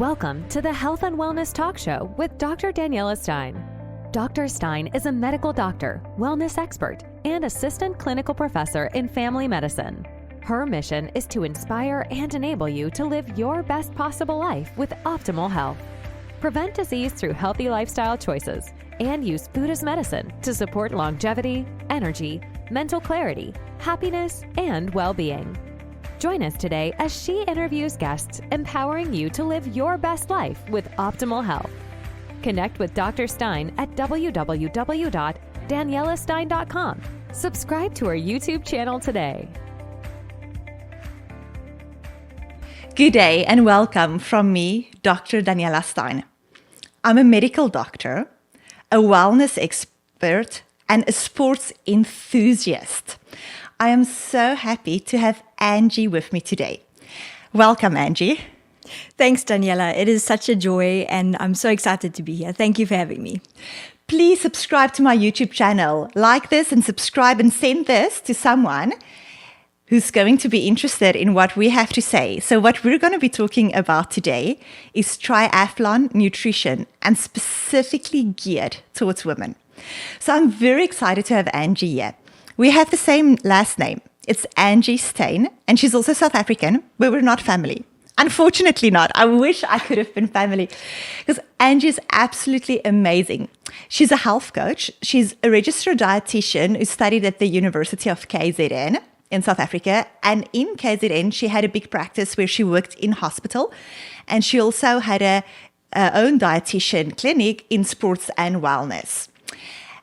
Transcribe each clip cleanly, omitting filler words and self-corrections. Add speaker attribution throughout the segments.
Speaker 1: Welcome to the Health and Wellness Talk Show with Dr. Daniela Steyn. Dr. Steyn is a medical doctor, wellness expert, and assistant clinical professor in family medicine. Her mission is to inspire and enable you to live your best possible life with optimal health. Prevent disease through healthy lifestyle choices and use food as medicine to support longevity, energy, mental clarity, happiness, and well-being. Join us today as she interviews guests, empowering you to live your best life with optimal health. Connect with Dr. Steyn at www.danielasteyn.com. Subscribe to our YouTube channel today.
Speaker 2: Good day and welcome from me, Dr. Daniela Steyn. I'm a medical doctor, a wellness expert, and a sports enthusiast. I am so happy to have Angie with me today. Welcome, Angie.
Speaker 3: Thanks, Daniela. It is such a joy, and I'm so excited to be here. Thank you for having me.
Speaker 2: Please subscribe to my YouTube channel. Like this and subscribe and send this to someone who's going to be interested in what we have to say. So what we're going to be talking about today is triathlon nutrition, and specifically geared towards women. So I'm very excited to have Angie here. We have the same last name. It's Angie Steyn, and she's also South African, but we're not family. Unfortunately not. I wish I could have been family, because Angie is absolutely amazing. She's a health coach. She's a registered dietitian who studied at the University of KZN in South Africa. And in KZN, she had a big practice where she worked in hospital. And she also had her own dietitian clinic in sports and wellness.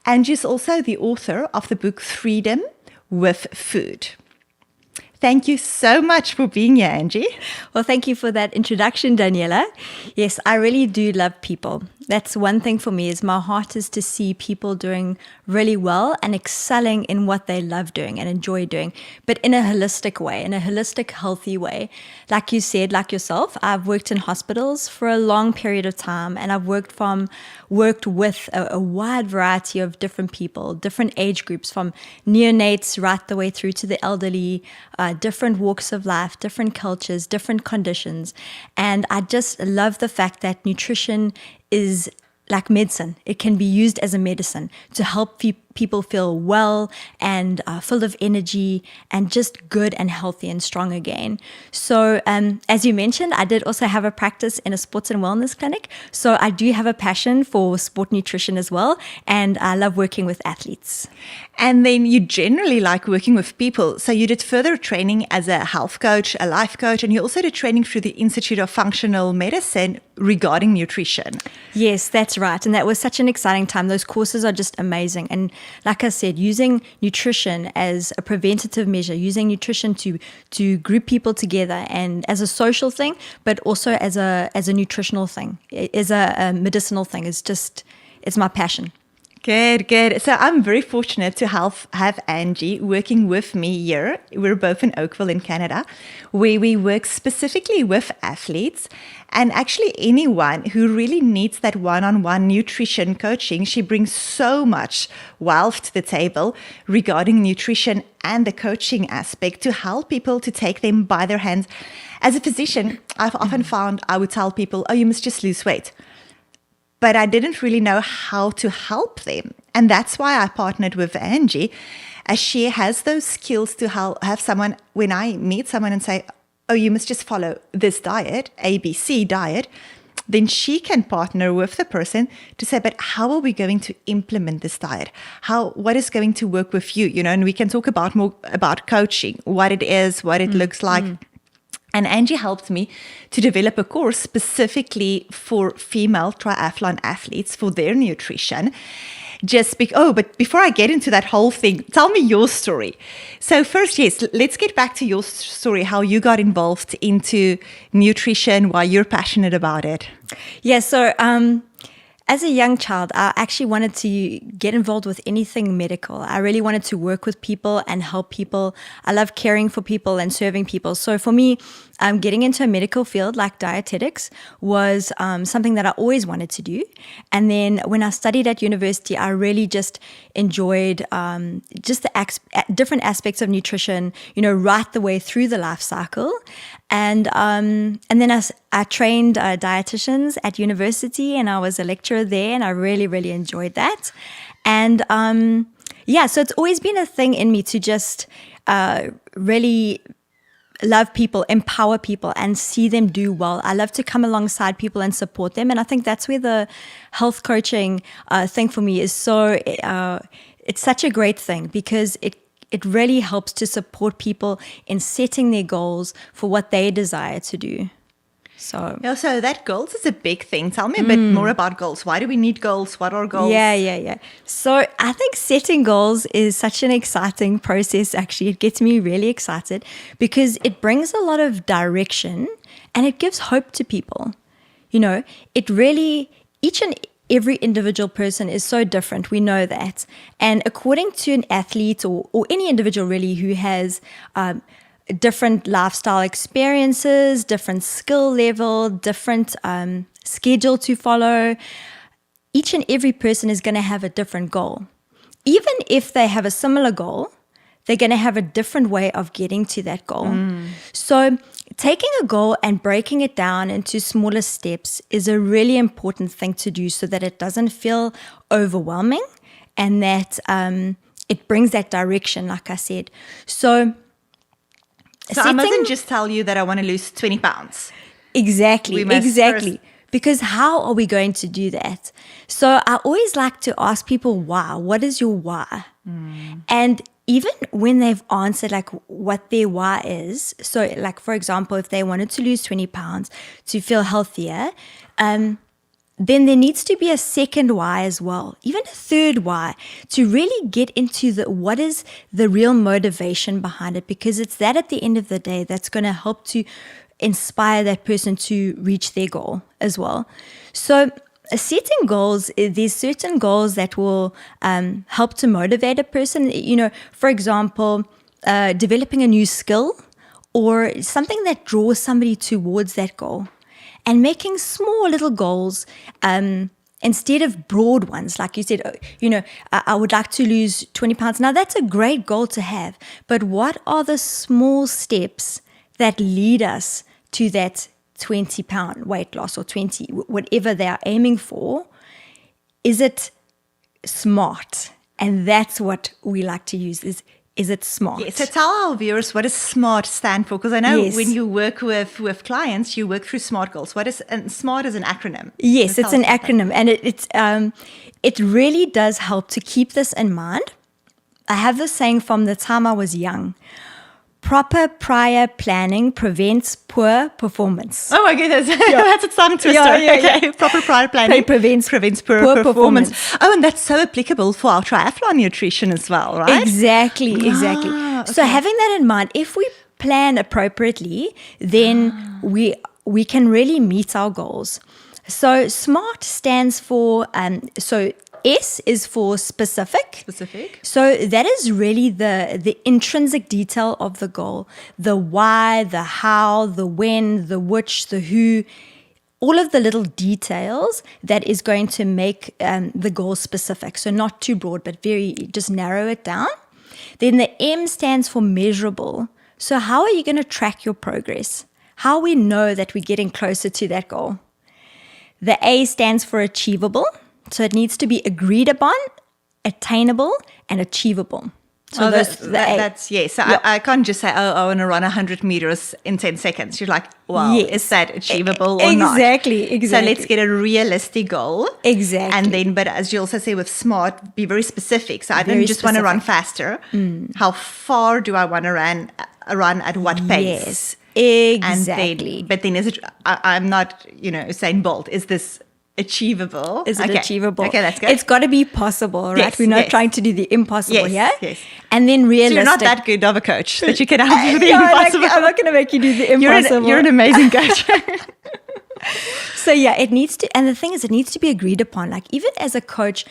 Speaker 2: Angie's also the author of the book Freedom with Food. Thank you so much for being here, Angie.
Speaker 3: Well, thank you for that introduction, Daniela. Yes, I really do love people. That's one thing for me, is my heart is to see people doing really well and excelling in what they love doing and enjoy doing, but in a holistic way, in a holistic, healthy way. Like you said, like yourself, I've worked in hospitals for a long period of time, and I've worked with a wide variety of different people, different age groups, from neonates right the way through to the elderly, different walks of life, different cultures, different conditions. And I just love the fact that nutrition is like medicine. It can be used as a medicine to help people feel well and full of energy and just good and healthy and strong again. So as you mentioned, I did also have a practice in a sports and wellness clinic. So I do have a passion for sport nutrition as well. And I love working with athletes.
Speaker 2: And then you generally like working with people. So you did further training as a health coach, a life coach, and you also did training through the Institute of Functional Medicine regarding nutrition.
Speaker 3: Yes, that's right. And that was such an exciting time. Those courses are just amazing. And like I said, using nutrition as a preventative measure, using nutrition to group people together and as a social thing, but also as a nutritional thing, as a medicinal thing, it's my passion.
Speaker 2: Good. So I'm very fortunate to have Angie working with me here. We're both in Oakville in Canada, where we work specifically with athletes and actually anyone who really needs that one-on-one nutrition coaching. She brings so much wealth to the table regarding nutrition and the coaching aspect to help people to take them by their hands. As a physician, I've often found I would tell people, you must just lose weight. But I didn't really know how to help them. And that's why I partnered with Angie, as she has those skills to have someone, when I meet someone and say, you must just follow this diet, ABC diet, then she can partner with the person to say, but how are we going to implement this diet? What is going to work with you? And we can talk more about coaching, what it is, what it looks like. And Angie helped me to develop a course specifically for female triathlon athletes for their nutrition. But before I get into that whole thing, tell me your story. So first, yes, let's get back to your story, how you got involved into nutrition, why you're passionate about it.
Speaker 3: Yeah, so as a young child, I actually wanted to get involved with anything medical. I really wanted to work with people and help people. I love caring for people and serving people. So for me, getting into a medical field like dietetics was something that I always wanted to do. And then when I studied at university, I really just enjoyed just the different aspects of nutrition, right the way through the life cycle. And then I trained dietitians at university, and I was a lecturer there, and I really, really enjoyed that. And so it's always been a thing in me to just really love people, empower people, and see them do well. I love to come alongside people and support them. And I think that's where the health coaching thing for me is so, it's such a great thing, because it really helps to support people in setting their goals for what they desire to do. So
Speaker 2: that goals is a big thing. Tell me a bit more about goals. Why do we need goals? What are goals?
Speaker 3: Yeah. So I think setting goals is such an exciting process, actually. It gets me really excited because it brings a lot of direction and it gives hope to people. It really, each and every individual person is so different. We know that. And according to an athlete or any individual really who has different lifestyle experiences, different skill level, different schedule to follow, each and every person is going to have a different goal. Even if they have a similar goal, they're going to have a different way of getting to that goal. So taking a goal and breaking it down into smaller steps is a really important thing to do so that it doesn't feel overwhelming and that it brings that direction, like I said. So
Speaker 2: I mustn't just tell you that I want to lose 20 pounds.
Speaker 3: Exactly. Because how are we going to do that? So I always like to ask people why. What is your why? And even when they've answered like what their why is, so like for example, if they wanted to lose 20 pounds to feel healthier, then there needs to be a second why as well, even a third why, to really get into what is the real motivation behind it, because it's that at the end of the day that's going to help to inspire that person to reach their goal as well. So setting goals, there's certain goals that will help to motivate a person. For example, developing a new skill or something that draws somebody towards that goal. And making small little goals instead of broad ones. Like you said, I would like to lose 20 pounds. Now, that's a great goal to have. But what are the small steps that lead us to that 20-pound weight loss or 20, whatever they are aiming for? Is it smart? And that's what we like to use is it smart?
Speaker 2: Yeah, so tell our viewers, what does SMART stand for? Because I know when you work with clients, you work through SMART goals. And SMART is an acronym.
Speaker 3: Yes, it's an acronym. And it really does help to keep this in mind. I have this saying from the time I was young. Proper prior planning prevents poor performance.
Speaker 2: Oh my goodness, that's a tongue twister. Okay. Proper prior planning prevents poor performance. Oh, and that's so applicable for our triathlon nutrition as well, right?
Speaker 3: Exactly.
Speaker 2: Okay.
Speaker 3: So having that in mind, if we plan appropriately, then we can really meet our goals. So SMART stands for S is for specific. So that is really the intrinsic detail of the goal. The why, the how, the when, the which, the who, all of the little details that is going to make the goal specific. So not too broad, but just narrow it down. Then the M stands for measurable. So how are you going to track your progress? How we know that we're getting closer to that goal? The A stands for achievable. So it needs to be agreed upon, attainable, and achievable. So
Speaker 2: that's yes. So I can't just say, I want to run 100 meters in 10 seconds. You're like, wow, is that achievable or not?
Speaker 3: Exactly.
Speaker 2: So let's get a realistic goal.
Speaker 3: Exactly.
Speaker 2: And then, but as you also say with SMART, be very specific. So I don't just want to run faster. How far do I want to run at what pace?
Speaker 3: Yes, exactly.
Speaker 2: But then is it, I'm not, Usain Bolt. Is this achievable?
Speaker 3: Is it achievable?
Speaker 2: Okay, that's good.
Speaker 3: It's got to be possible, right?
Speaker 2: Yes,
Speaker 3: We're not trying to do the impossible here.
Speaker 2: Yes.
Speaker 3: And then realistic.
Speaker 2: So you're not that good of a coach that you can help do the impossible.
Speaker 3: I'm not going to make you do the impossible.
Speaker 2: You're an amazing coach.
Speaker 3: So it needs to, and the thing is, it needs to be agreed upon. Like even as a coach,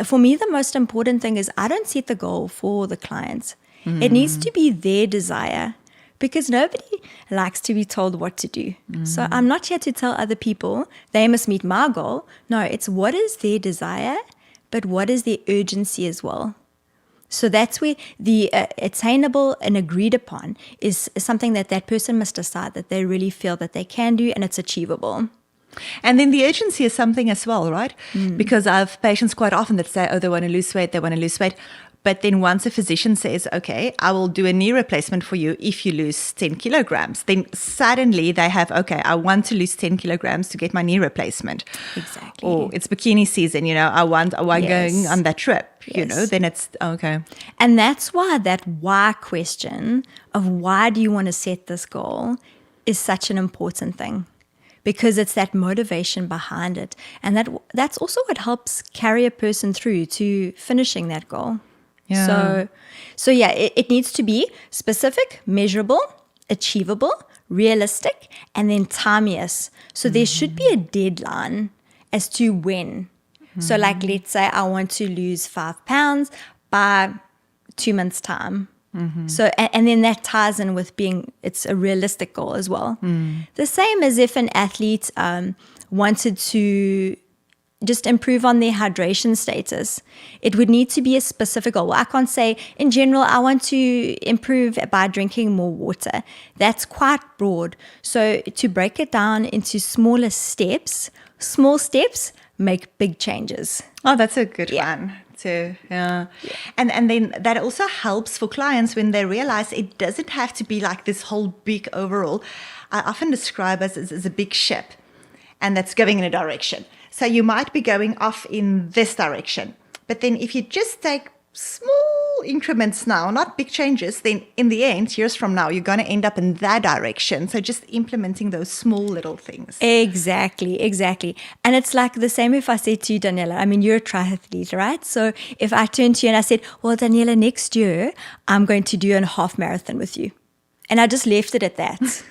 Speaker 3: for me, the most important thing is I don't set the goal for the clients. It needs to be their desire because nobody likes to be told what to do. So I'm not here to tell other people they must meet my goal. No, it's what is their desire, but what is their urgency as well. So that's where the attainable and agreed upon is something that person must decide that they really feel that they can do and it's achievable.
Speaker 2: And then the urgency is something as well, right? Because I have patients quite often that say, oh, they want to lose weight. But then once a physician says, okay, I will do a knee replacement for you if you lose 10 kilograms, then suddenly they have, okay, I want to lose 10 kilograms to get my knee replacement.
Speaker 3: Exactly.
Speaker 2: Or it's bikini season, I want
Speaker 3: Yes.
Speaker 2: going on that trip,
Speaker 3: Yes.
Speaker 2: then it's, okay.
Speaker 3: And that's why that why question of why do you want to set this goal is such an important thing. Because it's that motivation behind it. And that's also what helps carry a person through to finishing that goal.
Speaker 2: Yeah.
Speaker 3: So it needs to be specific, measurable, achievable, realistic, and then timeous. So there should be a deadline as to when. So like, let's say I want to lose 5 pounds by 2 months' time. So, and then that ties in with it's a realistic goal as well. The same as if an athlete wanted to just improve on their hydration status. It would need to be a specific goal. I can't say, in general, I want to improve by drinking more water. That's quite broad. So to break it down into smaller steps, small steps make big changes.
Speaker 2: Oh, that's a good one. And then that also helps for clients when they realize it doesn't have to be like this whole big overall. I often describe us as a big ship, and that's going in a direction. So you might be going off in this direction, but then if you just take small increments now, not big changes, then in the end, years from now, you're going to end up in that direction. So just implementing those small little things.
Speaker 3: Exactly. And it's like the same if I said to you, Daniela, I mean, you're a triathlete, right? So if I turned to you and I said, well, Daniela, next year, I'm going to do a half marathon with you. And I just left it at that.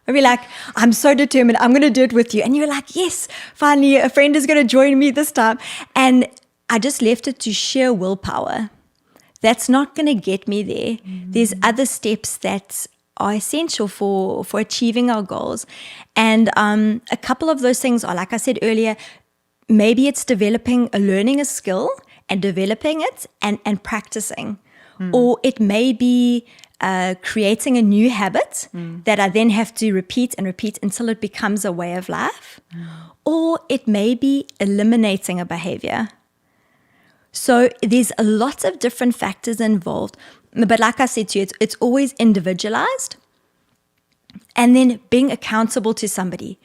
Speaker 3: I'd be like, I'm so determined, I'm going to do it with you. And you're like, yes, finally, a friend is going to join me this time. And I just left it to sheer willpower. That's not going to get me there. There's other steps that are essential for achieving our goals. And a couple of those things are, like I said earlier, maybe it's learning a skill and developing it and practicing. Or it may be creating a new habit that I then have to repeat and repeat until it becomes a way of life. Or it may be eliminating a behavior. So there's a lot of different factors involved. But like I said to you, it's always individualized. And then being accountable to somebody.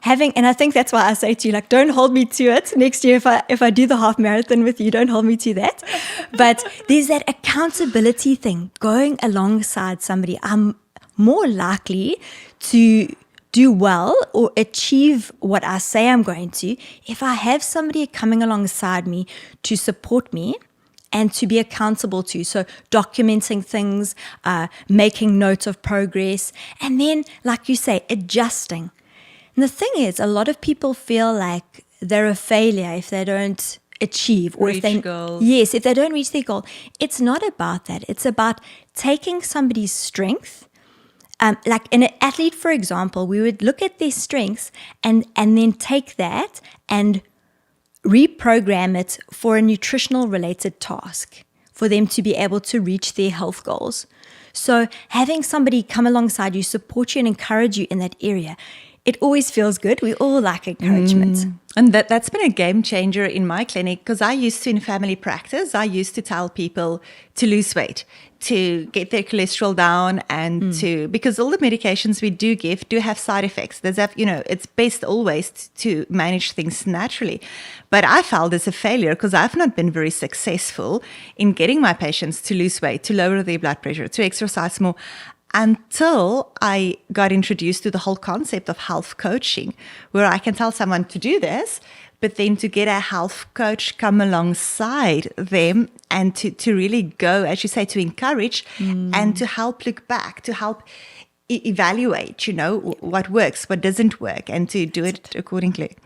Speaker 3: And I think that's why I say to you, like, don't hold me to it. Next year, if I do the half marathon with you, don't hold me to that. But there's that accountability thing going alongside somebody. I'm more likely to do well or achieve what I say I'm going to if I have somebody coming alongside me to support me and to be accountable to. So documenting things, making note of progress, and then, like you say, adjusting. And the thing is, a lot of people feel like they're a failure if they don't achieve or if they don't reach their goal. It's not about that. It's about taking somebody's strength. Like in an athlete, for example, we would look at their strengths and then take that and reprogram it for a nutritional related task for them to be able to reach their health goals. So having somebody come alongside you, support you and encourage you in that area, it always feels good. We all like encouragement.
Speaker 2: And that's been a game changer in my clinic, because I used to, in family practice, I used to tell people to lose weight, to get their cholesterol down, and because all the medications we do give do have side effects. It's best always to manage things naturally. But I felt as a failure because I've not been very successful in getting my patients to lose weight, to lower their blood pressure, to exercise more, until I got introduced to the whole concept of health coaching, where I can tell someone to do this, but then to get a health coach come alongside them and to really go, as you say, to encourage and to help look back, to help evaluate, what works, what doesn't work, and to do it accordingly.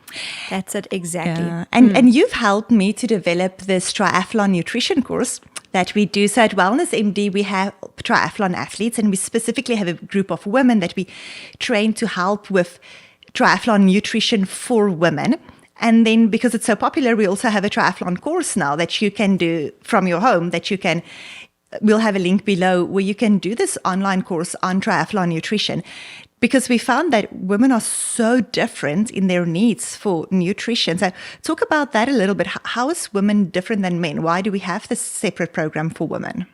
Speaker 3: That's it, exactly.
Speaker 2: And you've helped me to develop this triathlon nutrition course that we do. So at Wellness MD, we have triathlon athletes, and we specifically have a group of women that we train to help with triathlon nutrition for women. And then because it's so popular, we also have a triathlon course now that you can do from your home, we'll have a link below where you can do this online course on triathlon nutrition, because we found that women are so different in their needs for nutrition. So talk about that a little bit. How is women different than men? Why do we have this separate program for women?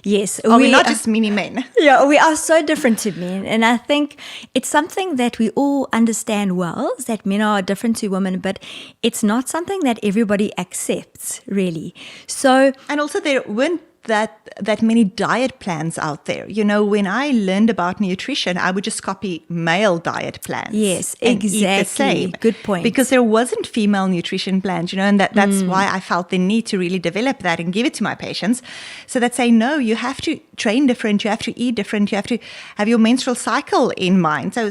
Speaker 3: Yes.
Speaker 2: We're not just mini men.
Speaker 3: Yeah, we are so different to men. And I think it's something that we all understand well, is that men are different to women, but it's not something that everybody accepts, really.
Speaker 2: And also there weren't that many diet plans out there. When I learned about nutrition, I would just copy male diet plans.
Speaker 3: Yes,
Speaker 2: and
Speaker 3: exactly.
Speaker 2: Eat the same.
Speaker 3: Good point.
Speaker 2: Because there wasn't female nutrition plans, and that's why I felt the need to really develop that and give it to my patients. So that say, no, you have to train different, you have to eat different, you have to have your menstrual cycle in mind. So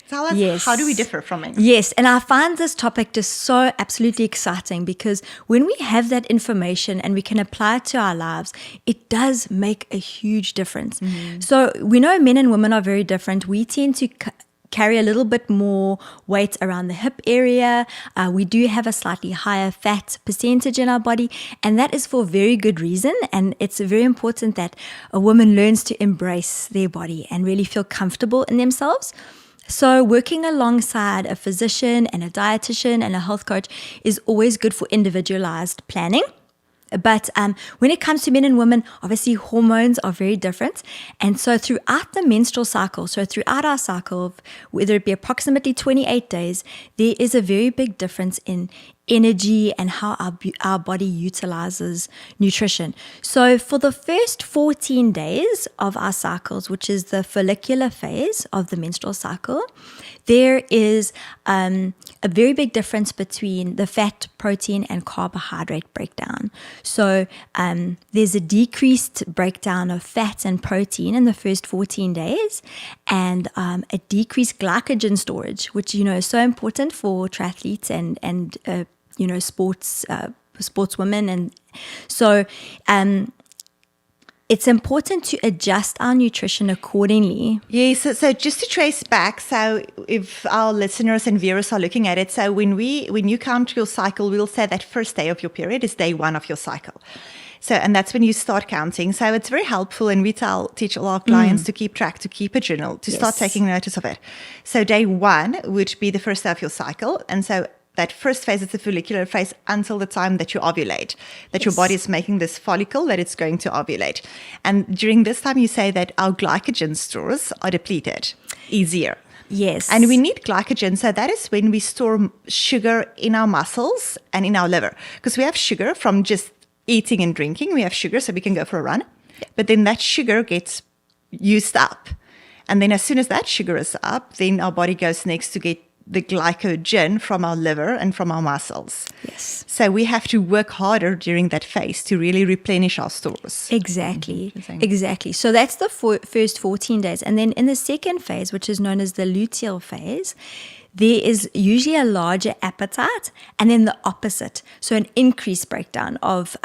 Speaker 2: tell us,
Speaker 3: yes.
Speaker 2: How do we differ from men?
Speaker 3: Yes, and I find this topic just so absolutely exciting, because when we have that information and we can apply it to our lives, it does make a huge difference. So we know men and women are very different. We tend to carry a little bit more weight around the hip area. We do have a slightly higher fat percentage in our body, and that is for very good reason. And it's very important that a woman learns to embrace their body and really feel comfortable in themselves. So working alongside a physician and a dietitian and a health coach is always good for individualized planning. But when it comes to men and women, obviously hormones are very different. And so throughout the menstrual cycle, so throughout our cycle, of whether it be approximately 28 days, there is a very big difference in energy and how our body utilizes nutrition. So for the first 14 days of our cycles, which is the follicular phase of the menstrual cycle, there is a very big difference between the fat, protein, and carbohydrate breakdown. So there's a decreased breakdown of fat and protein in the first 14 days, and a decreased glycogen storage, which is so important for triathletes and sportswomen. And so it's important to adjust our nutrition accordingly.
Speaker 2: Yes, so just to trace back, so if our listeners and viewers are looking at it, so when you count your cycle, we'll say that first day of your period is day 1 of your cycle. So, and that's when you start counting. So it's very helpful, and we teach all our clients to keep track, to keep a journal, to start taking notice of it. So day 1 would be the first day of your cycle. And so that first phase is the follicular phase until the time that you ovulate, that your body is making this follicle that it's going to ovulate. And during this time, you say that our glycogen stores are depleted easier.
Speaker 3: Yes.
Speaker 2: And we need glycogen. So that is when we store sugar in our muscles and in our liver. Because we have sugar from just eating and drinking. We have sugar so we can go for a run. But then that sugar gets used up. And then as soon as that sugar is up, then our body goes next to get the glycogen from our liver and from our muscles.
Speaker 3: Yes.
Speaker 2: So we have to work harder during that phase to really replenish our stores.
Speaker 3: Exactly. Exactly. So that's the first 14 days. And then in the second phase, which is known as the luteal phase, there is usually a larger appetite, and then the opposite. So an increased breakdown of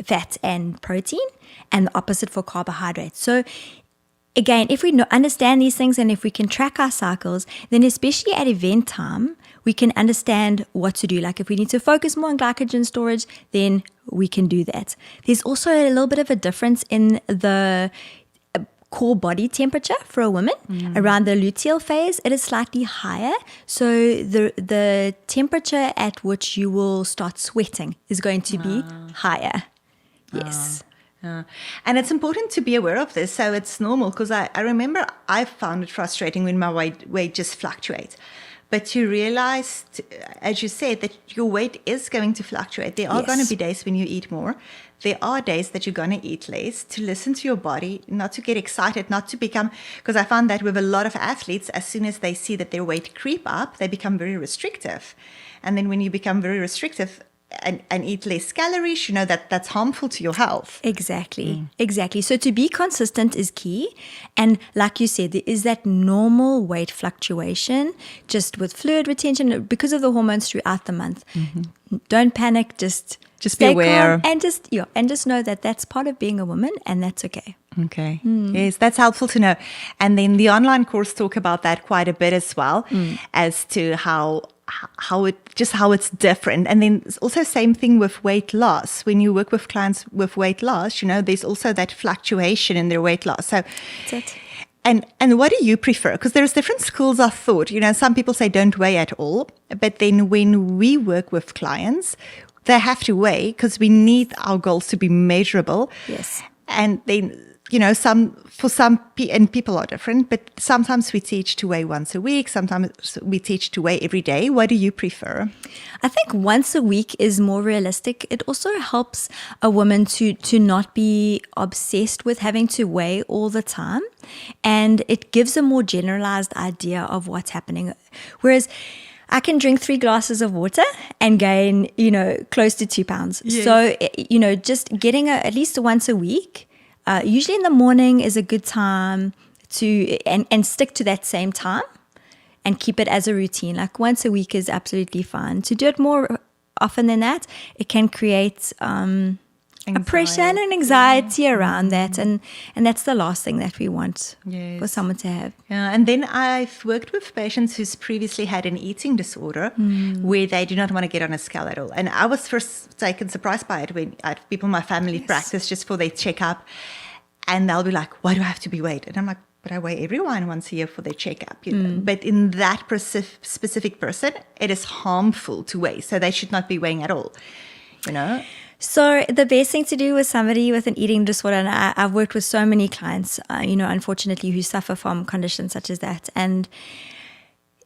Speaker 3: fat and protein, and the opposite for carbohydrates. So again, if we understand these things and if we can track our cycles, then especially at event time, we can understand what to do. Like if we need to focus more on glycogen storage, then we can do that. There's also a little bit of a difference in the core body temperature for a woman. Around the luteal phase, it is slightly higher. So the temperature at which you will start sweating is going to be higher. Yes.
Speaker 2: And it's important to be aware of this. So it's normal, because I remember I found it frustrating when my weight just fluctuates. But you realize, as you said, that your weight is going to fluctuate. There are going to be days when you eat more. There are days that you're going to eat less. To listen to your body, not to get excited, not to become, because I found that with a lot of athletes, as soon as they see that their weight creep up, they become very restrictive. And then when you become very restrictive, and eat less calories, you know, that's harmful to your health.
Speaker 3: Exactly. So to be consistent is key. And like you said, there is that normal weight fluctuation just with fluid retention because of the hormones throughout the month. Don't panic, just
Speaker 2: be aware.
Speaker 3: And just know that that's part of being a woman, and that's okay.
Speaker 2: Okay. Yes, that's helpful to know. And then the online course talk about that quite a bit as well, as to how it's different. And then it's also same thing with weight loss. When you work with clients with weight loss, you know, there's also that fluctuation in their weight loss. So
Speaker 3: That's it.
Speaker 2: And what do you prefer? Because there's different schools of thought. You know, some people say don't weigh at all. But then when we work with clients, they have to weigh because we need our goals to be measurable.
Speaker 3: Yes.
Speaker 2: And then, you know, people are different, but sometimes we teach to weigh once a week. Sometimes we teach to weigh every day. What do you prefer?
Speaker 3: I think once a week is more realistic. It also helps a woman to not be obsessed with having to weigh all the time. And it gives a more generalized idea of what's happening. Whereas I can drink 3 glasses of water and gain, you know, close to 2 pounds.
Speaker 2: Yes.
Speaker 3: So, you know, just getting at least once a week, usually in the morning is a good time to, and stick to that same time and keep it as a routine. Like once a week is absolutely fine. To do it more often than that, it can create a pressure and an anxiety around that. And that's the last thing that we want for someone to have.
Speaker 2: Yeah, and then I've worked with patients who's previously had an eating disorder where they do not want to get on a scale at all. And I was first taken surprised by it when I had people in my family practice just for their checkup. And they'll be like, why do I have to be weighed? And I'm like, but I weigh everyone once a year for their checkup. You know? But in that specific person, it is harmful to weigh. So they should not be weighing at all, you know?
Speaker 3: So the best thing to do with somebody with an eating disorder, and I've worked with so many clients, you know, unfortunately, who suffer from conditions such as that. And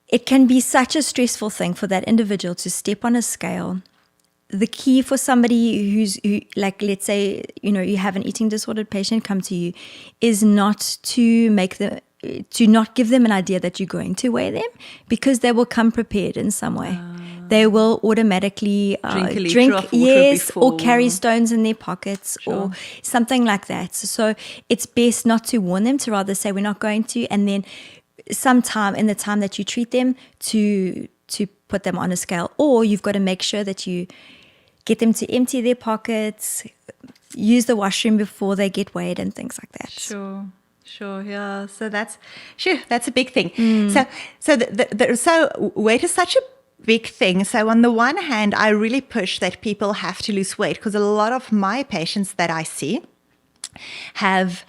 Speaker 3: it can be such a stressful thing for that individual to step on a scale. The key for somebody who, like, let's say, you know, you have an eating disordered patient come to you, is not to not give them an idea that you're going to weigh them, because they will come prepared in some way. They will automatically drink or carry stones in their pockets or something like that. So it's best not to warn them, to rather say we're not going to, and then sometime in the time that you treat them to put them on a scale. Or you've got to make sure that you get them to empty their pockets, use the washroom before they get weighed and things like that.
Speaker 2: Sure, yeah. So that's a big thing. So weight is such a big thing. So on the one hand, I really push that people have to lose weight, because a lot of my patients that I see have,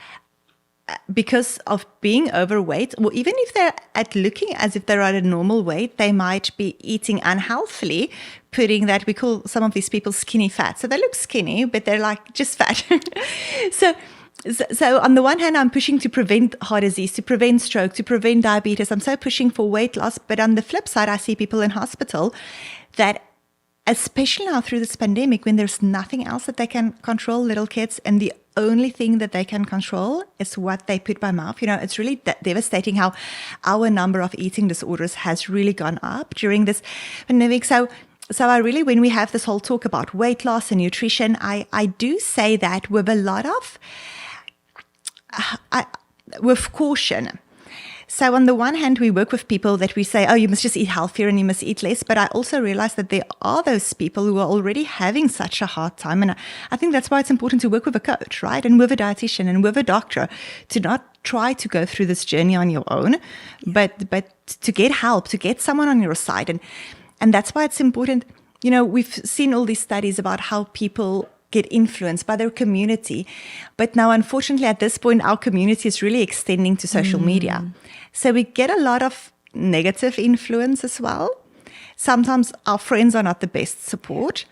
Speaker 2: because of being overweight, or even if they're looking as if they're at a normal weight, they might be eating unhealthily, putting that, we call some of these people skinny fat. So they look skinny, but they're like just fat. So on the one hand, I'm pushing to prevent heart disease, to prevent stroke, to prevent diabetes. I'm so pushing for weight loss. But on the flip side, I see people in hospital that, especially now through this pandemic, when there's nothing else that they can control, little kids, and the only thing that they can control is what they put by mouth. You know, it's really devastating how our number of eating disorders has really gone up during this pandemic. So I really, when we have this whole talk about weight loss and nutrition, I do say that with a lot of, with caution. So on the one hand, we work with people that we say, oh, you must just eat healthier and you must eat less. But I also realize that there are those people who are already having such a hard time. And I think that's why it's important to work with a coach, right? And with a dietitian and with a doctor, to not try to go through this journey on your own, but to get help, to get someone on your side. And that's why it's important. You know, we've seen all these studies about how people get influenced by their community. But now, unfortunately, at this point, our community is really extending to social media. So we get a lot of negative influence as well. Sometimes our friends are not the best support.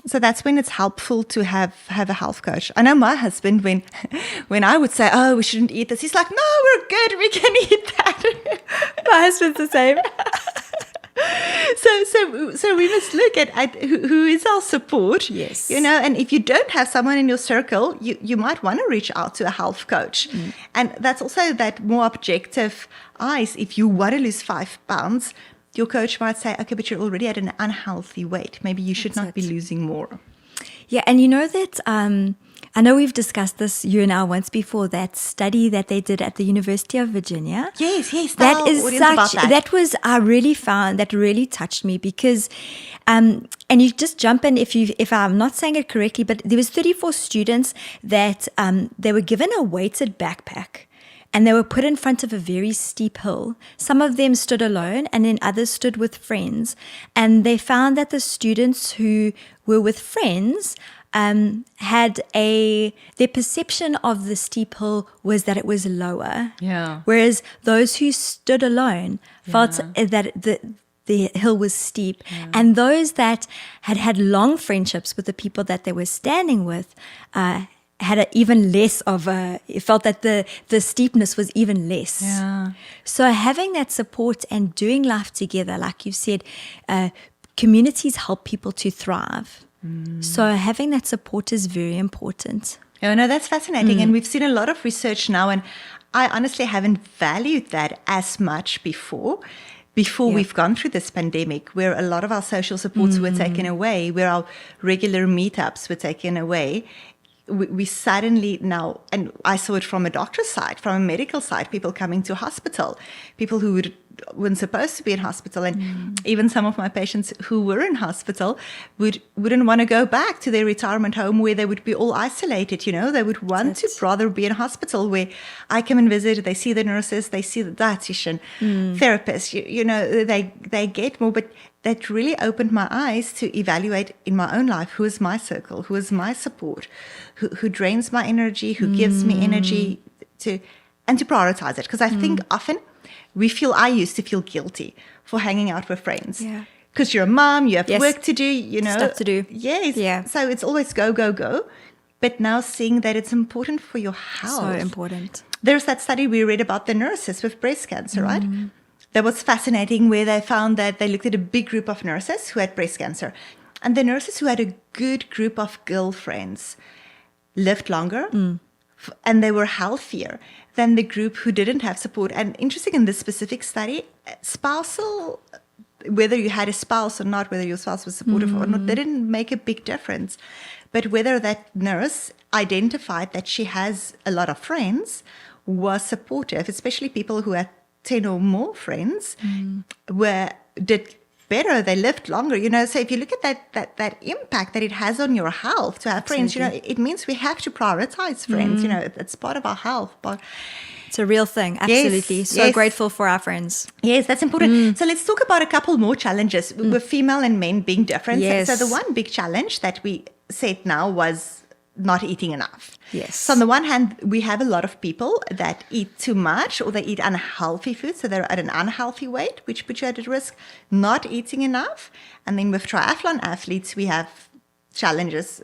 Speaker 2: So that's when it's helpful to have a health coach. I know my husband, when I would say, oh, we shouldn't eat this, he's like, no, we're good, we can eat that.
Speaker 3: My husband's the same.
Speaker 2: So we must look at who is our support.
Speaker 3: Yes.
Speaker 2: You know, and if you don't have someone in your circle, you might want to reach out to a health coach. And that's also that more objective eyes. If you want to lose 5 pounds, your coach might say, okay, but you're already at an unhealthy weight. Maybe you should not be losing more.
Speaker 3: Yeah, and you know that I know we've discussed this, you and I, once before, that study that they did at the University of Virginia.
Speaker 2: Yes.
Speaker 3: That is that was, I really found, that really touched me because, and you just jump in if I'm not saying it correctly, but there was 34 students that they were given a weighted backpack. And they were put in front of a very steep hill. Some of them stood alone, and then others stood with friends. And they found that the students who were with friends had their perception of the steep hill was that it was lower.
Speaker 2: Yeah.
Speaker 3: Whereas those who stood alone felt that the hill was steep. Yeah. And those that had long friendships with the people that they were standing with had even less of it felt that the steepness was even less.
Speaker 2: Yeah.
Speaker 3: So having that support and doing life together, like you said, communities help people to thrive. So having that support is very important.
Speaker 2: Oh, no, that's fascinating. And we've seen a lot of research now, and I honestly haven't valued that as much before we've gone through this pandemic, where a lot of our social supports were taken away, where our regular meetups were taken away. We suddenly now, and I saw it from a doctor's side, from a medical side, people coming to hospital, people who weren't supposed to be in hospital. And even some of my patients who were in hospital wouldn't want to go back to their retirement home where they would be all isolated. They would want to rather be in hospital where I come and visit, they see the nurses, they see the dietitian, therapists, they get more. But that really opened my eyes to evaluate in my own life, who is my circle, who is my support, who drains my energy, who gives me energy to prioritize it. Because I think often I used to feel guilty for hanging out with friends.
Speaker 3: Yeah.
Speaker 2: Because you're a mom, you have work to do,
Speaker 3: Stuff to do.
Speaker 2: Yes.
Speaker 3: Yeah.
Speaker 2: So it's always go, go, go. But now seeing that it's important for your health.
Speaker 3: So important.
Speaker 2: There's that study we read about the nurses with breast cancer, right? That was fascinating, where they found that they looked at a big group of nurses who had breast cancer. And the nurses who had a good group of girlfriends lived longer and they were healthier than the group who didn't have support. And interesting, in this specific study, spousal, whether you had a spouse or not, whether your spouse was supportive or not, they didn't make a big difference. But whether that nurse identified that she has a lot of friends, was supportive, especially people who had 10 or more friends, did better, they lived longer. So if you look at that impact that it has on your health to have friends, it means we have to prioritize friends. It's part of our health. But
Speaker 3: it's a real thing. Absolutely.
Speaker 2: Yes,
Speaker 3: so grateful for our friends.
Speaker 2: Yes, that's important. So let's talk about a couple more challenges with female and men being different.
Speaker 3: Yes.
Speaker 2: So the one big challenge that we said now was not eating enough.
Speaker 3: Yes.
Speaker 2: So on the one hand, we have a lot of people that eat too much, or they eat unhealthy food, so they're at an unhealthy weight, which puts you at risk, not eating enough. And then with triathlon athletes, we have challenges.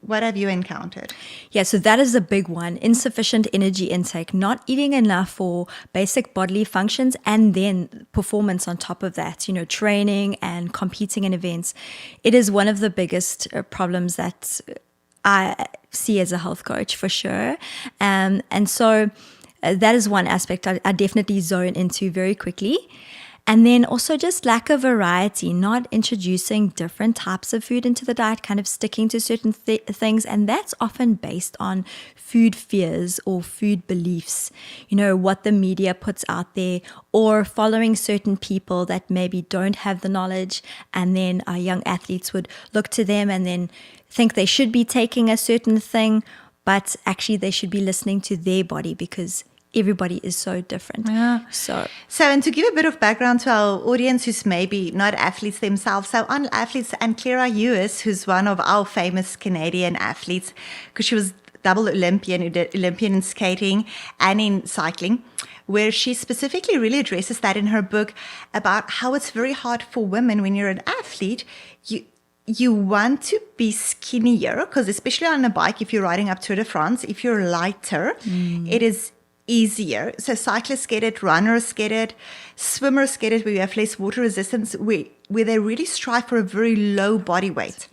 Speaker 2: What have you encountered?
Speaker 3: Yeah, so that is a big one. Insufficient energy intake, not eating enough for basic bodily functions, and then performance on top of that, training and competing in events. It is one of the biggest problems that I see as a health coach, for sure. And so that is one aspect I definitely zone into very quickly. And then also just lack of variety, not introducing different types of food into the diet, kind of sticking to certain things. And that's often based on food fears or food beliefs, what the media puts out there, or following certain people that maybe don't have the knowledge. And then our young athletes would look to them and then think they should be taking a certain thing, but actually they should be listening to their body, because everybody is so different.
Speaker 2: Yeah.
Speaker 3: So,
Speaker 2: and to give a bit of background to our audience who's maybe not athletes themselves, so on athletes, and Clara Ewis, who's one of our famous Canadian athletes, because she was double Olympian, who did Olympian in skating and in cycling, where she specifically really addresses that in her book about how it's very hard for women when you're an athlete. You want to be skinnier, because especially on a bike, if you're riding up Tour de France, if you're lighter, it is easier. So cyclists get it, runners get it, swimmers get it, where you have less water resistance, where they really strive for a very low body weight.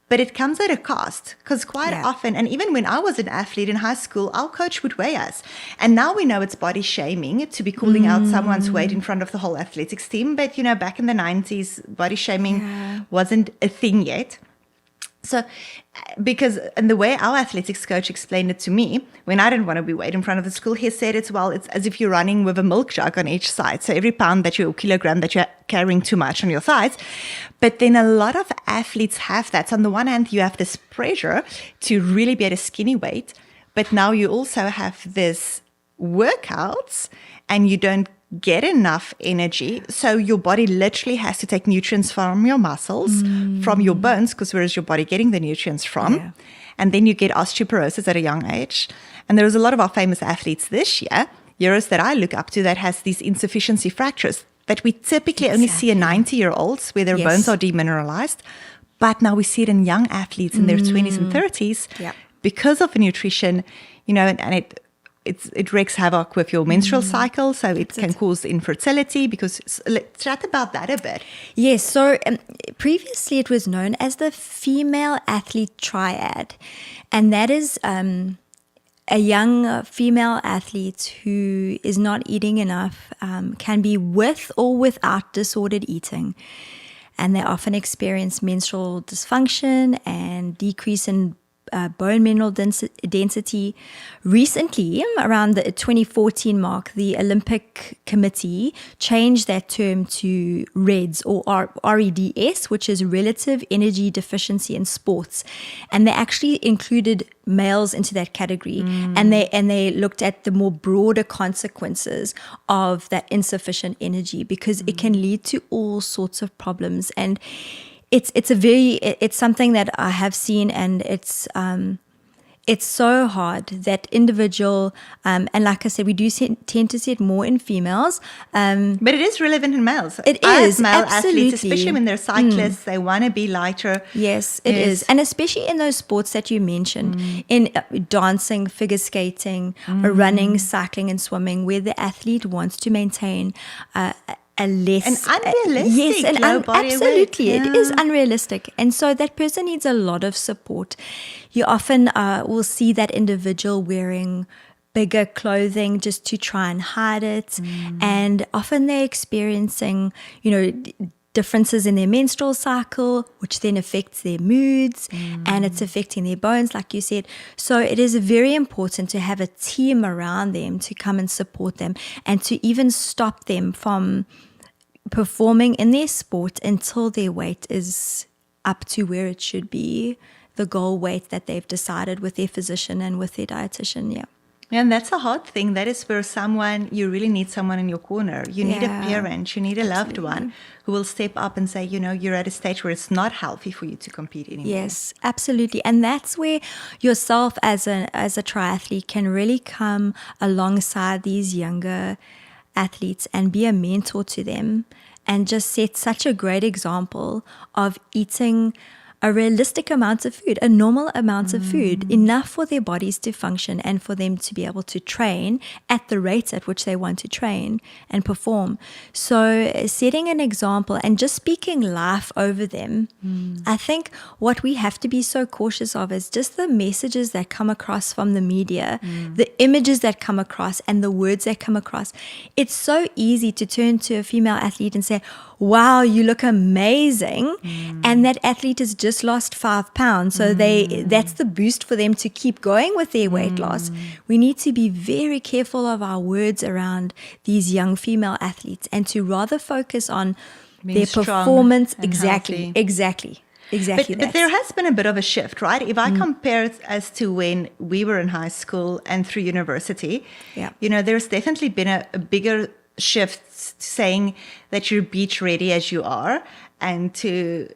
Speaker 2: But it comes at a cost, because quite
Speaker 3: Yeah.
Speaker 2: often, and even when I was an athlete in high school, our coach would weigh us. And now we know it's body shaming to be calling out someone's weight in front of the whole athletics team. But, back in the 90s, body shaming wasn't a thing yet. So, and the way our athletics coach explained it to me, when I didn't want to be weighed in front of the school, he said it's as if you're running with a milk jug on each side. So every pound kilogram that you're carrying too much on your thighs. But then a lot of athletes have that. So on the one hand, you have this pressure to really be at a skinny weight, but now you also have this workouts and you don't get enough energy. So your body literally has to take nutrients from your muscles, from your bones, because where is your body getting the nutrients from?
Speaker 3: Yeah.
Speaker 2: And then you get osteoporosis at a young age. And there's a lot of our famous athletes this year, heroes that I look up to, that has these insufficiency fractures that we typically only see in 90-year-olds where their bones are demineralized. But now we see it in young athletes in their 20s and 30s because of nutrition, and it wreaks havoc with your menstrual cycle, so it can cause infertility. Because let's chat about that a bit.
Speaker 3: Yes, so previously it was known as the female athlete triad, and that is a young female athlete who is not eating enough, can be with or without disordered eating, and they often experience menstrual dysfunction and decrease in bone mineral density. Recently, around the 2014 mark, the Olympic Committee changed that term to REDS, or REDS, which is Relative Energy Deficiency in Sports. And they actually included males into that category, and they looked at the more broader consequences of that insufficient energy, because it can lead to all sorts of problems. And it's something that I have seen, and it's so hard that individual, and like I said, we do tend to see it more in females.
Speaker 2: But it is relevant in males.
Speaker 3: It
Speaker 2: As
Speaker 3: is,
Speaker 2: male
Speaker 3: absolutely.
Speaker 2: athletes, especially when they're cyclists, they want to be lighter.
Speaker 3: Yes, it is. And especially in those sports that you mentioned, in dancing, figure skating, running, cycling, and swimming, where the athlete wants to maintain an unrealistic
Speaker 2: low body
Speaker 3: absolutely
Speaker 2: weight.
Speaker 3: It is unrealistic, and so that person needs a lot of support. You often will see that individual wearing bigger clothing just to try and hide it, and often they're experiencing differences in their menstrual cycle, which then affects their moods, and it's affecting their bones, like you said. So it is very important to have a team around them to come and support them, and to even stop them from performing in their sport until their weight is up to where it should be, the goal weight that they've decided with their physician and with their dietitian. Yeah.
Speaker 2: And that's a hard thing. That is where you really need someone in your corner. You need a parent, you need a loved one who will step up and say, you're at a stage where it's not healthy for you to compete anymore.
Speaker 3: Yes, absolutely. And that's where yourself as a triathlete can really come alongside these younger athletes and be a mentor to them, and just set such a great example of eating a realistic amount of food, a normal amount of food, enough for their bodies to function and for them to be able to train at the rate at which they want to train and perform. So setting an example and just speaking life over them, I think what we have to be so cautious of is just the messages that come across from the media, the images that come across, and the words that come across. It's so easy to turn to a female athlete and say, wow, you look amazing. And that athlete has just lost 5 pounds. So that's the boost for them to keep going with their weight loss. We need to be very careful of our words around these young female athletes, and to rather focus on
Speaker 2: Being
Speaker 3: their
Speaker 2: strong
Speaker 3: performance.
Speaker 2: and
Speaker 3: Exactly.
Speaker 2: But there has been a bit of a shift, right? If I compare it as to when we were in high school and through university, there's definitely been a bigger shift saying that you're beach ready as you are, and to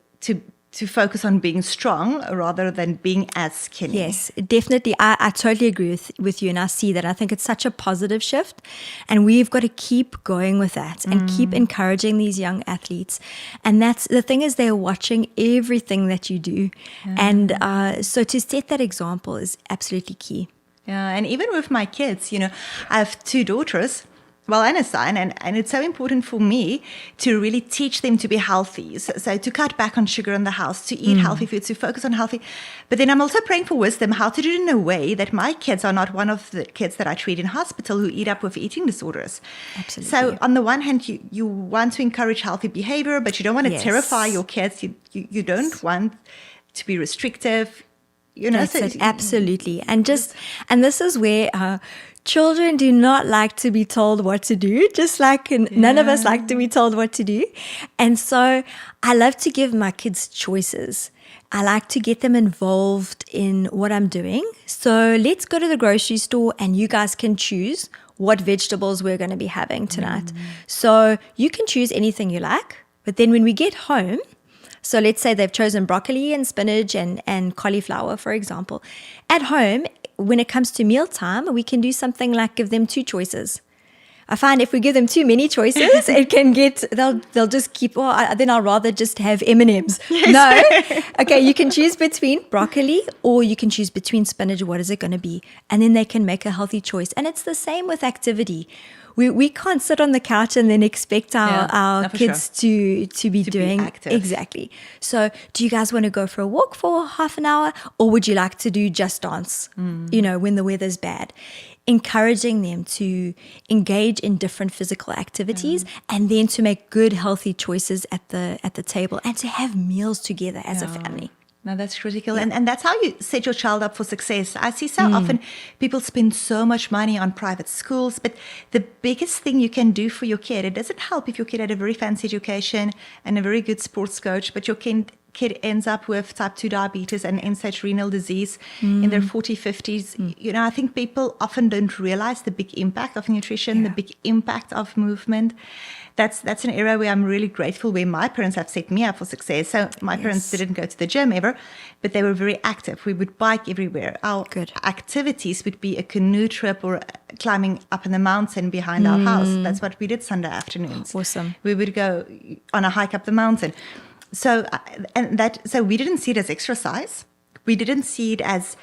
Speaker 2: focus on being strong rather than being as skinny.
Speaker 3: Yes, definitely. I totally agree with you, and I see that. I think it's such a positive shift, and we've got to keep going with that and keep encouraging these young athletes. And that's the thing, is they're watching everything that you do. And so to set that example is absolutely key.
Speaker 2: Yeah, and even with my kids, I have 2 daughters. Well, and a son, and it's so important for me to really teach them to be healthy. So to cut back on sugar in the house, to eat healthy foods, to focus on healthy. But then I'm also praying for wisdom, how to do it in a way that my kids are not one of the kids that I treat in hospital who eat up with eating disorders.
Speaker 3: Absolutely.
Speaker 2: So on the one hand, you want to encourage healthy behavior, but you don't want to terrify your kids. You don't want to be restrictive.
Speaker 3: That's it, absolutely. And this is where children do not like to be told what to do, just like none of us like to be told what to do. And so I love to give my kids choices. I like to get them involved in what I'm doing. So let's go to the grocery store and you guys can choose what vegetables we're going to be having tonight. So you can choose anything you like, but then when we get home, so let's say they've chosen broccoli and spinach and cauliflower, for example. At home, when it comes to mealtime, we can do something like give them 2 choices. I find if we give them too many choices, it can get, they'll just keep, then I'll rather just have M&Ms. Yes. No. Okay, you can choose between broccoli or you can choose between spinach. What is it going to be? And then they can make a healthy choice. And it's the same with activity. We can't sit on the couch and then expect our kids to be doing
Speaker 2: active.
Speaker 3: Exactly. So do you guys want to go for a walk for half an hour, or would you like to do just dance, when the weather's bad? Encouraging them to engage in different physical activities and then to make good, healthy choices at the table and to have meals together as a family.
Speaker 2: No, that's critical. Yeah. And that's how you set your child up for success. I see so often people spend so much money on private schools, but the biggest thing you can do for your kid, it doesn't help if your kid had a very fancy education and a very good sports coach, but your kid ends up with type 2 diabetes and end-stage renal disease in their 40s, 50s. I think people often don't realize the big impact of nutrition, the big impact of movement. That's an area where I'm really grateful, where my parents have set me up for success. So my parents didn't go to the gym ever, but they were very active. We would bike everywhere. Our activities would be a canoe trip or climbing up in the mountain behind our house. That's what we did Sunday afternoons.
Speaker 3: Awesome.
Speaker 2: We would go on a hike up the mountain. So we didn't see it as exercise. We didn't see it as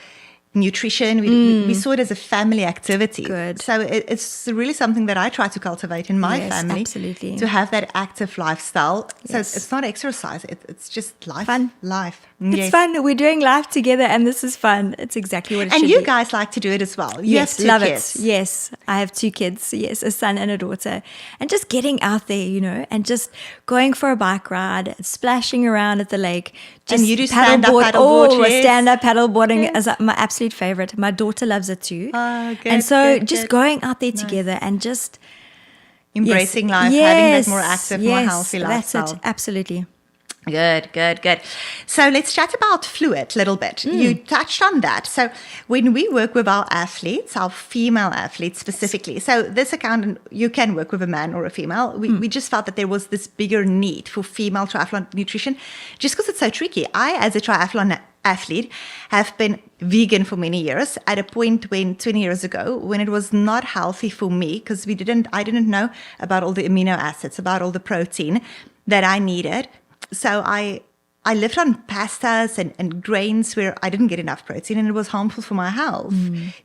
Speaker 2: nutrition. We saw it as a family activity.
Speaker 3: Good.
Speaker 2: So it's really something that I try to cultivate in my family.
Speaker 3: Absolutely.
Speaker 2: To have that active lifestyle. So it's not exercise. It's just life.
Speaker 3: Fun.
Speaker 2: Life.
Speaker 3: It's fun. We're doing life together and this is fun. It's exactly what it should be.
Speaker 2: And you guys like to do it as well. You have 2
Speaker 3: love
Speaker 2: kids.
Speaker 3: It. Yes, I have 2 kids. Yes, a son and a daughter. And just getting out there, and just going for a bike ride, splashing around at the lake. Just
Speaker 2: and you do stand-up paddleboard.
Speaker 3: Stand-up paddleboarding is my absolute favorite. My daughter loves it too.
Speaker 2: Oh, good.
Speaker 3: And so
Speaker 2: good,
Speaker 3: just
Speaker 2: good.
Speaker 3: Going out there together and just
Speaker 2: embracing life, having that more active, more healthy lifestyle.
Speaker 3: That's it. Absolutely.
Speaker 2: Good. So let's chat about fluid a little bit. You touched on that. So when we work with our athletes, our female athletes specifically, so this account, you can work with a man or a female. We just felt that there was this bigger need for female triathlon nutrition just because it's so tricky. I, as a triathlon athlete, have been vegan for many years at a point when 20 years ago, when it was not healthy for me because I didn't know about all the amino acids, about all the protein that I needed. So I lived on pastas and grains where I didn't get enough protein and it was harmful for my health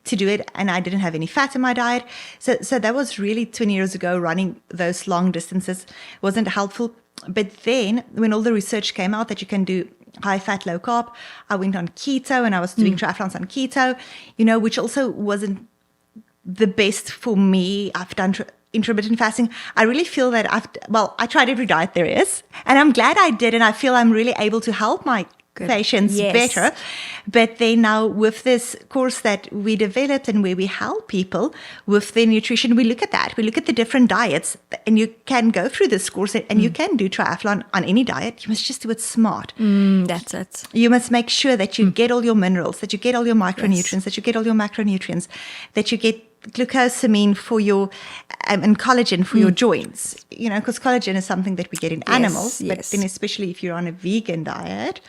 Speaker 2: to do it. And I didn't have any fat in my diet. So that was really 20 years ago. Running those long distances wasn't helpful. But then when all the research came out that you can do high fat, low carb, I went on keto and I was doing triathlons on keto, which also wasn't the best for me. I've done intermittent fasting. I really feel that I tried every diet there is, and I'm glad I did, and I feel I'm really able to help my patients better. But then now with this course that we developed and where we help people with their nutrition, we look at that. We look at the different diets, and you can go through this course and you can do triathlon on any diet. You must just do it smart.
Speaker 3: That's it.
Speaker 2: You must make sure that you get all your minerals, that you get all your micronutrients, that you get all your macronutrients, that you get glucosamine for your and collagen for your joints, because collagen is something that we get in animals, but then especially if you're on a vegan diet,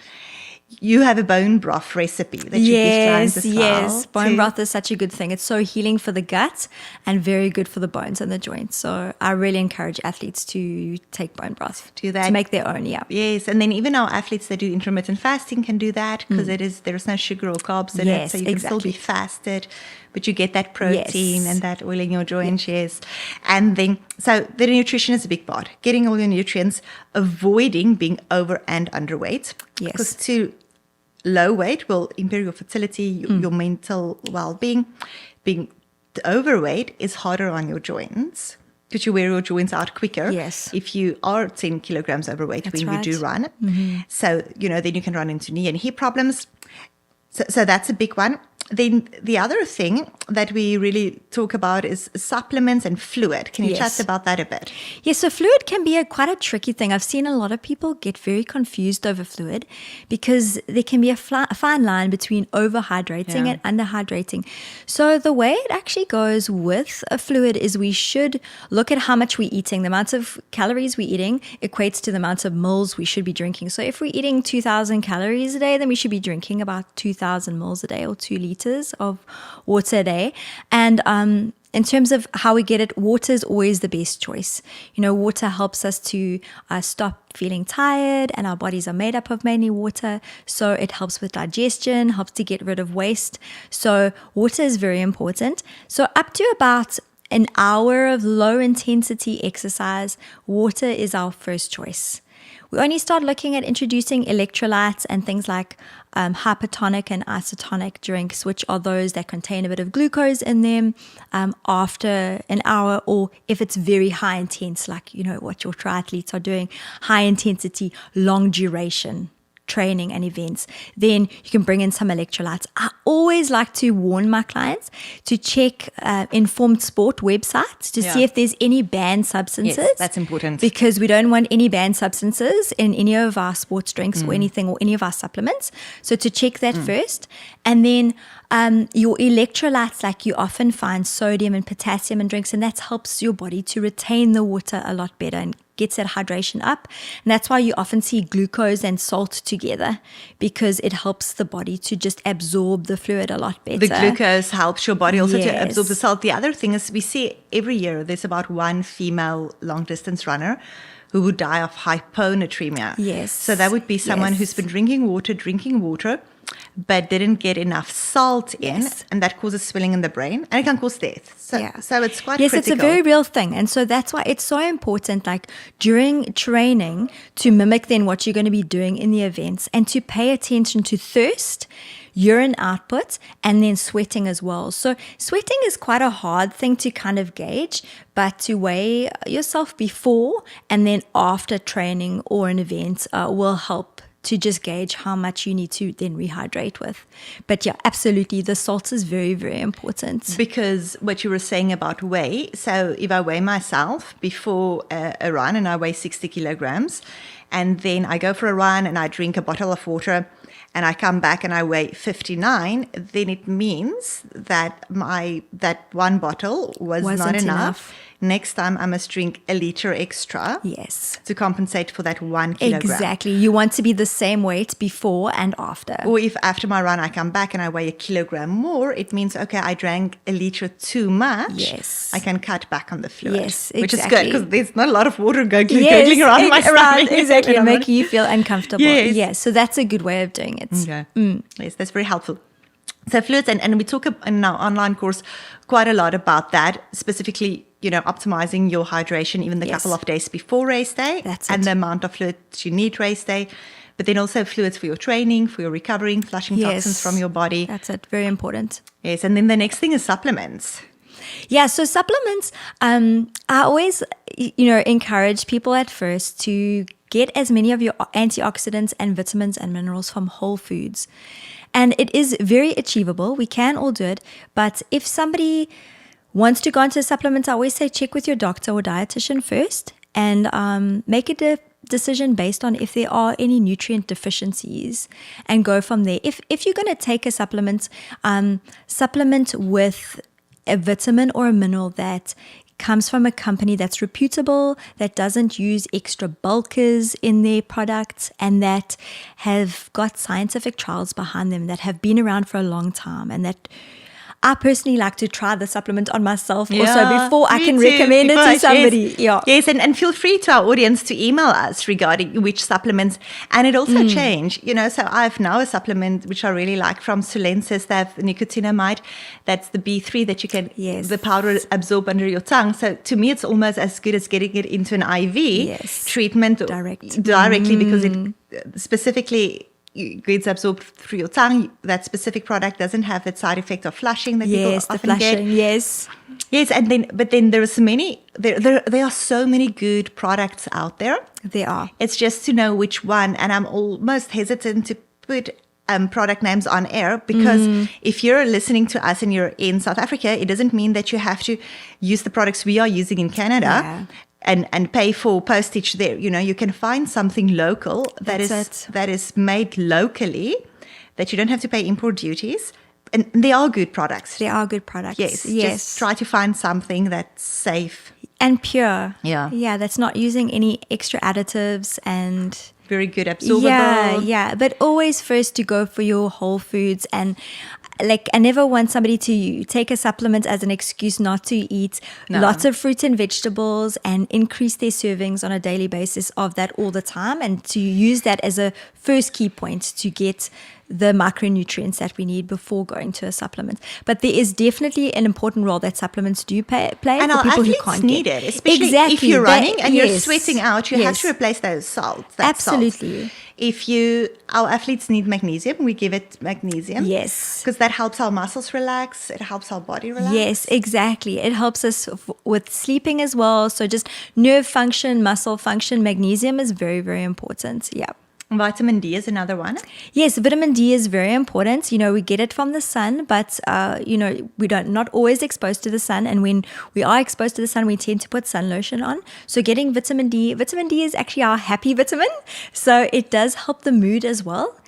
Speaker 2: you have a bone broth recipe that you give clients as well.
Speaker 3: Yes. Bone broth is such a good thing. It's so healing for the gut and very good for the bones and the joints. So I really encourage athletes to take bone broth.
Speaker 2: Do that.
Speaker 3: To make their own, yeah.
Speaker 2: Yes, and then even our athletes that do intermittent fasting can do that because there is no sugar or carbs in it, so you can still be fasted, but you get that protein and that oil in your joints, yes. And then, so the nutrition is a big part. Getting all your nutrients, avoiding being over and underweight.
Speaker 3: Yes.
Speaker 2: Because too low weight will impair your fertility, your mental well-being. Being overweight is harder on your joints because you wear your joints out quicker.
Speaker 3: Yes.
Speaker 2: If you are 10 kilograms overweight
Speaker 3: That's
Speaker 2: when
Speaker 3: right.
Speaker 2: you do run. So, then you can run into knee and hip problems. So that's a big one. Then the other thing that we really talk about is supplements and fluid. Can you chat about that a bit?
Speaker 3: Yes, so fluid can be quite a tricky thing. I've seen a lot of people get very confused over fluid because there can be a fine line between overhydrating and underhydrating. So the way it actually goes with a fluid is we should look at how much we're eating. The amount of calories we're eating equates to the amount of mils we should be drinking. So if we're eating 2,000 calories a day, then we should be drinking about 2,000 mils a day or 2 liters of water a day. And in terms of how we get it, water is always the best choice. Water helps us to stop feeling tired, and our bodies are made up of mainly water. So it helps with digestion, helps to get rid of waste. So water is very important. So up to about an hour of low intensity exercise, water is our first choice. We only start looking at introducing electrolytes and things like hypertonic and isotonic drinks, which are those that contain a bit of glucose in them after an hour, or if it's very high intense, like what your triathletes are doing, high intensity, long duration training and events, then you can bring in some electrolytes. I always like to warn my clients to check Informed Sport websites to see if there's any banned substances.
Speaker 2: Yes, that's important.
Speaker 3: Because we don't want any banned substances in any of our sports drinks or anything, or any of our supplements. So to check that first. And then your electrolytes, like you often find sodium and potassium in drinks, and that helps your body to retain the water a lot better and gets that hydration up. And that's why you often see glucose and salt together, because it helps the body to just absorb the fluid a lot better.
Speaker 2: The glucose helps your body also to absorb the salt. The other thing is we see every year there's about one female long-distance runner who would die of hyponatremia.
Speaker 3: Yes.
Speaker 2: So that would be someone who's been drinking water, but didn't get enough salt in, and that causes swelling in the brain, and it can cause death. So it's quite critical.
Speaker 3: It's a very real thing. And so that's why it's so important, like during training, to mimic then what you're going to be doing in the events, and to pay attention to thirst, urine output, and then sweating as well. So sweating is quite a hard thing to kind of gauge, but to weigh yourself before and then after training or an event will help to just gauge how much you need to then rehydrate with. But yeah, absolutely, the salt is very, very important.
Speaker 2: Because what you were saying about weigh, so if I weigh myself before a run and I weigh 60 kilograms, and then I go for a run and I drink a bottle of water and I come back and I weigh 59, then it means that that one bottle wasn't not enough. Next time I must drink a liter extra.
Speaker 3: Yes.
Speaker 2: To compensate for that 1 kilogram.
Speaker 3: Exactly. You want to be the same weight before and after.
Speaker 2: Or if after my run I come back and I weigh a kilogram more, it means, okay, I drank a liter too much.
Speaker 3: Yes.
Speaker 2: I can cut back on the fluid.
Speaker 3: Yes, exactly.
Speaker 2: Which is good because there's not a lot of water gurgling around my stomach.
Speaker 3: Exactly, and making you feel uncomfortable.
Speaker 2: Yes.
Speaker 3: Yes, so that's a good way of doing it.
Speaker 2: Okay. Yes, that's very helpful. So fluids, and we talk in our online course quite a lot about that, specifically, optimizing your hydration even the couple of days before race day.
Speaker 3: That's
Speaker 2: and
Speaker 3: it.
Speaker 2: the amount of fluids you need race day. But then also fluids for your training, for your recovering, flushing toxins from your body.
Speaker 3: That's it. Very important.
Speaker 2: Yes, and then the next thing is supplements.
Speaker 3: Yeah, so supplements, I always, encourage people at first to get as many of your antioxidants and vitamins and minerals from whole foods. And it is very achievable. We can all do it. But if somebody wants to go into supplements, I always say check with your doctor or dietitian first and make a decision based on if there are any nutrient deficiencies and go from there. If you're going to take a supplement, supplement with a vitamin or a mineral that comes from a company that's reputable, that doesn't use extra bulkers in their products, and that have got scientific trials behind them that have been around for a long time, and that I personally like to try the supplement on myself also before I can recommend it to somebody.
Speaker 2: Yes, and feel free to our audience to email us regarding which supplements. And it also changed, so I have now a supplement which I really like from Solensis. They have nicotinamide. That's the B3 that you can, the powder absorb under your tongue. So to me, it's almost as good as getting it into an IV treatment directly because it specifically gets absorbed through your tongue. That specific product doesn't have that side effect of flushing that people often get.
Speaker 3: Yes,
Speaker 2: and then there are so many. There are so many good products out there.
Speaker 3: There are.
Speaker 2: It's just to know which one, and I'm almost hesitant to put product names on air because if you're listening to us and you're in South Africa, it doesn't mean that you have to use the products we are using in Canada.
Speaker 3: Yeah.
Speaker 2: And pay for postage there. You can find something local that is made locally, that you don't have to pay import duties. And they are good products.
Speaker 3: They are good products.
Speaker 2: Yes. Just try to find something that's safe.
Speaker 3: And pure.
Speaker 2: Yeah.
Speaker 3: Yeah, that's not using any extra additives and
Speaker 2: very good absorbable.
Speaker 3: Yeah. But always first to go for your whole foods, and I never want somebody to take a supplement as an excuse not to eat lots of fruits and vegetables and increase their servings on a daily basis of that all the time, and to use that as a first key point to get the micronutrients that we need before going to a supplement. But there is definitely an important role that supplements do play
Speaker 2: and
Speaker 3: for
Speaker 2: our
Speaker 3: people who
Speaker 2: athletes
Speaker 3: can't
Speaker 2: need
Speaker 3: get.
Speaker 2: it, especially if you're running and you're sweating out. You have to replace those salts.
Speaker 3: Absolutely.
Speaker 2: Our athletes need magnesium, we give it magnesium.
Speaker 3: Yes.
Speaker 2: Because that helps our muscles relax. It helps our body relax.
Speaker 3: Yes, exactly. It helps us with sleeping as well. So just nerve function, muscle function. Magnesium is very, very important. Yeah.
Speaker 2: Vitamin D is another one.
Speaker 3: Yes, vitamin D is very important. We get it from the sun, but, we're not always exposed to the sun. And when we are exposed to the sun, we tend to put sun lotion on. So getting vitamin D is actually our happy vitamin. So it does help the mood as well.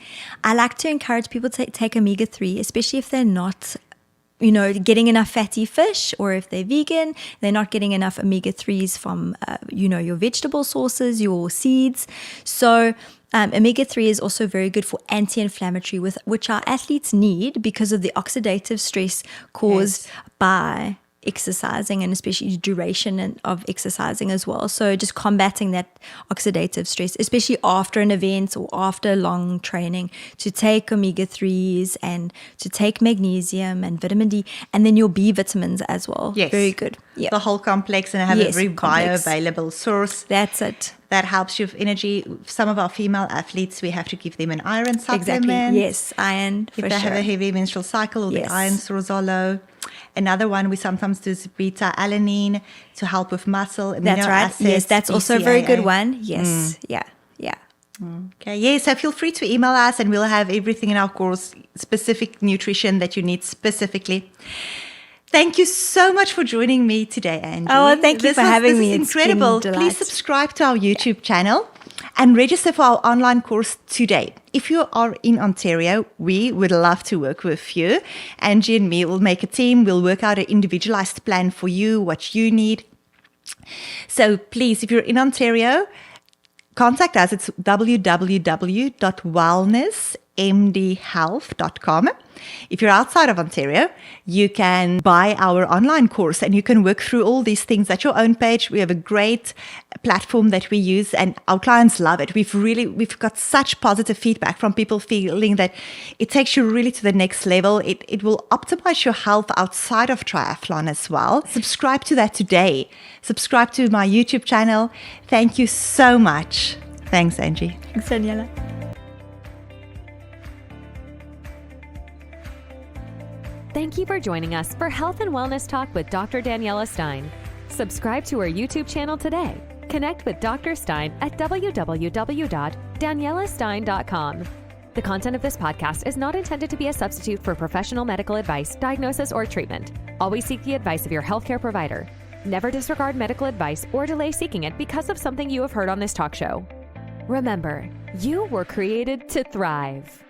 Speaker 3: I like to encourage people to take omega-3, especially if they're not getting enough fatty fish, or if they're vegan, they're not getting enough omega-3s from, your vegetable sources, your seeds. So omega-3 is also very good for anti-inflammatory, which our athletes need because of the oxidative stress caused by exercising, and especially duration of exercising as well. So just combating that oxidative stress, especially after an event or after long training, to take omega-3s and to take magnesium and vitamin D, and then your B vitamins as well.
Speaker 2: Yes.
Speaker 3: Very good. Yeah.
Speaker 2: The whole complex, and have a very bioavailable source.
Speaker 3: That's it.
Speaker 2: That helps you with energy. Some of our female athletes, we have to give them an iron supplement.
Speaker 3: Exactly. Yes, iron for sure.
Speaker 2: If they have a heavy menstrual cycle, or the iron stores are low. Another one we sometimes do is beta-alanine to help with muscle, amino
Speaker 3: That's right.
Speaker 2: acids.
Speaker 3: Yes, that's also a very good one. Yes. Yeah.
Speaker 2: Okay. Yeah. So feel free to email us, and we'll have everything in our course, specific nutrition that you need specifically. Thank you so much for joining me today, Angie.
Speaker 3: Oh, thank you for having me.
Speaker 2: It's incredible. Please subscribe to our YouTube channel and register for our online course today. If you are in Ontario, we would love to work with you. Angie and me will make a team. We'll work out an individualized plan for you, what you need. So please, if you're in Ontario, contact us. It's www.wellnessmdhealth.com. If you're outside of Ontario, you can buy our online course, and you can work through all these things at your own page. We have a great platform that we use, and our clients love it. We've got such positive feedback from people feeling that it takes you really to the next level. It will optimize your health outside of triathlon as well. Subscribe to that today. Subscribe to my YouTube channel. Thank you so much. Thanks, Angie.
Speaker 3: Thanks, Daniela.
Speaker 1: Thank you for joining us for Health and Wellness Talk with Dr. Daniela Steyn. Subscribe to her YouTube channel today. Connect with Dr. Steyn at www.danielasteyn.com. The content of this podcast is not intended to be a substitute for professional medical advice, diagnosis, or treatment. Always seek the advice of your healthcare provider. Never disregard medical advice or delay seeking it because of something you have heard on this talk show. Remember, you were created to thrive.